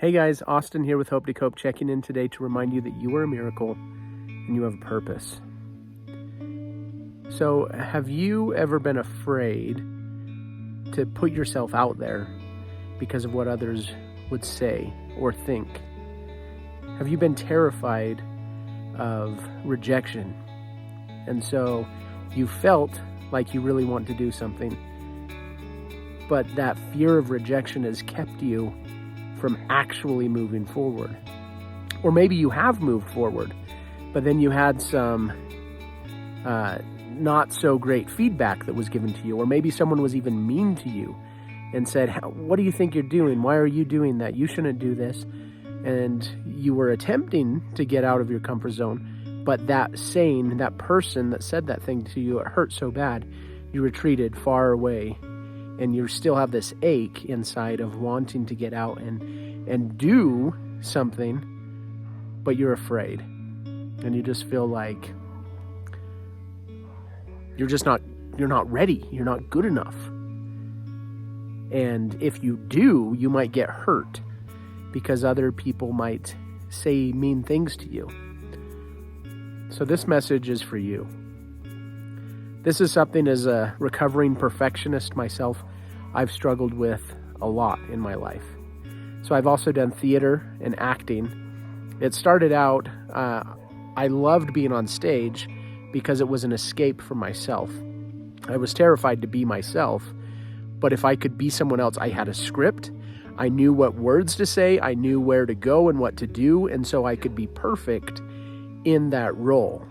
Hey guys, Austin here with Hope to Cope, checking in today to remind you that you are a miracle and you have a purpose. So, have you ever been afraid to put yourself out there because of what others would say or think? Have you been terrified of rejection? And so you felt like you really want to do something, but that fear of rejection has kept you from actually moving forward. Or maybe you have moved forward, but then you had some not so great feedback that was given to you, or maybe someone was even mean to you and said, what do you think you're doing? Why are you doing that? You shouldn't do this. And you were attempting to get out of your comfort zone, but that person that said that thing to you, it hurt so bad, you retreated far away. And you still have this ache inside of wanting to get out and do something, but you're afraid. And you just feel like you're not ready. You're not good enough. And if you do, you might get hurt because other people might say mean things to you. So this message is for you. This is something, as a recovering perfectionist myself, I've struggled with a lot in my life. So I've also done theater and acting. It started out, I loved being on stage because it was an escape from myself. I was terrified to be myself, but if I could be someone else, I had a script. I knew what words to say. I knew where to go and what to do, and so I could be perfect in that role.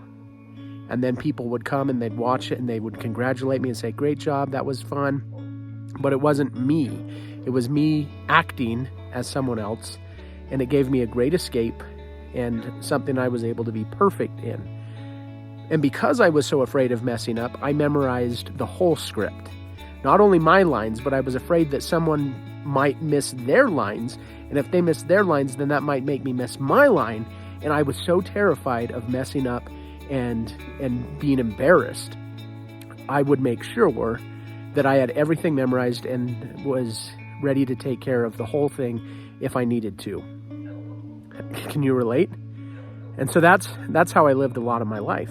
And then people would come and they'd watch it and they would congratulate me and say, great job, that was fun. But it wasn't me. It was me acting as someone else. And it gave me a great escape and something I was able to be perfect in. And because I was so afraid of messing up, I memorized the whole script. Not only my lines, but I was afraid that someone might miss their lines. And if they missed their lines, then that might make me miss my line. And I was so terrified of messing up and being embarrassed, I would make sure that I had everything memorized and was ready to take care of the whole thing if I needed to. Can you relate? And so that's how I lived a lot of my life.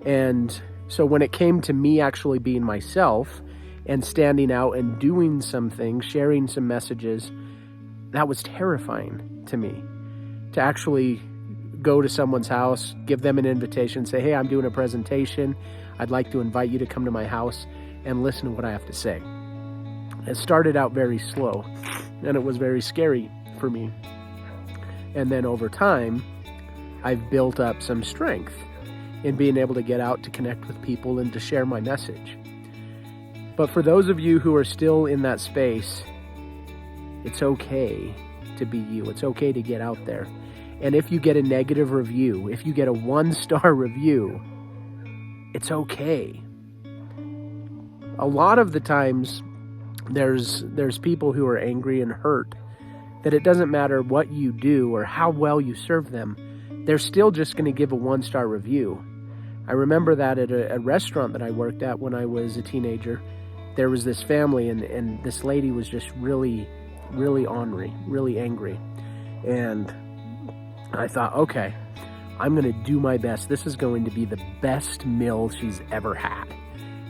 And so when it came to me actually being myself and standing out and doing some things, sharing some messages, that was terrifying to me. To actually go to someone's house, give them an invitation, say, hey, I'm doing a presentation. I'd like to invite you to come to my house and listen to what I have to say. It started out very slow, and it was very scary for me. And then over time, I've built up some strength in being able to get out to connect with people and to share my message. But for those of you who are still in that space, it's okay to be you. It's okay to get out there. And if you get a negative review, if you get a 1-star review, it's okay. A lot of the times, there's people who are angry and hurt that it doesn't matter what you do or how well you serve them, they're still just going to give a 1-star review. I remember that at a restaurant that I worked at when I was a teenager. There was this family, and this lady was just really, really ornery, really angry. And I thought, okay, I'm going to do my best. This is going to be the best meal she's ever had.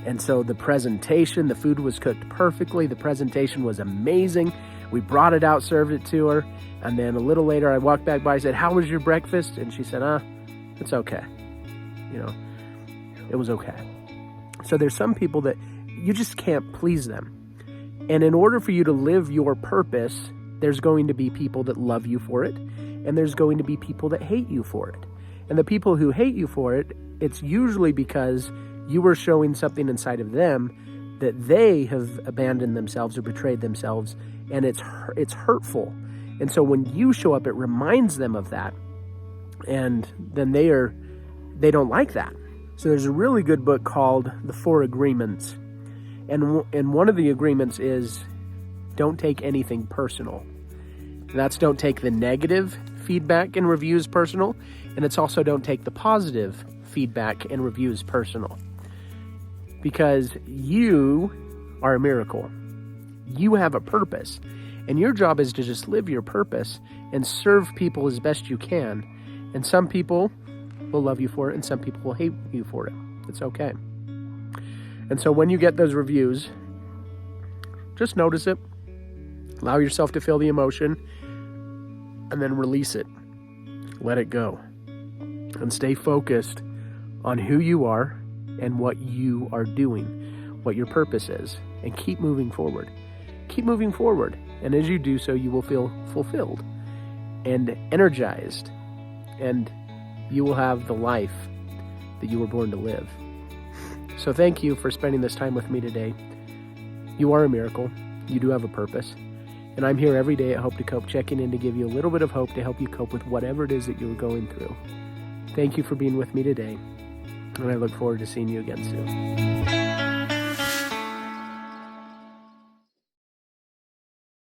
And so the presentation, the food was cooked perfectly. The presentation was amazing. We brought it out, served it to her. And then a little later, I walked back by, I said, how was your breakfast? And she said, it's okay. It was okay. So there's some people that you just can't please them. And in order for you to live your purpose, there's going to be people that love you for it. And there's going to be people that hate you for it. And the people who hate you for it, it's usually because you were showing something inside of them that they have abandoned themselves or betrayed themselves, and it's hurtful. And so when you show up, it reminds them of that, and then they don't like that. So there's a really good book called The 4 Agreements, and one of the agreements is don't take anything personal. That's don't take the negative feedback and reviews personal, and it's also don't take the positive feedback and reviews personal. Because you are a miracle. You have a purpose. And your job is to just live your purpose and serve people as best you can. And some people will love you for it, and some people will hate you for it. It's okay. And so when you get those reviews, just notice it. Allow yourself to feel the emotion, and then release it. Let it go. And stay focused on who you are and what you are doing, what your purpose is, and keep moving forward. Keep moving forward. And as you do so, you will feel fulfilled and energized, and you will have the life that you were born to live. So thank you for spending this time with me today. You are a miracle. You do have a purpose. And I'm here every day at Hope to Cope, checking in to give you a little bit of hope to help you cope with whatever it is that you're going through. Thank you for being with me today, and I look forward to seeing you again soon.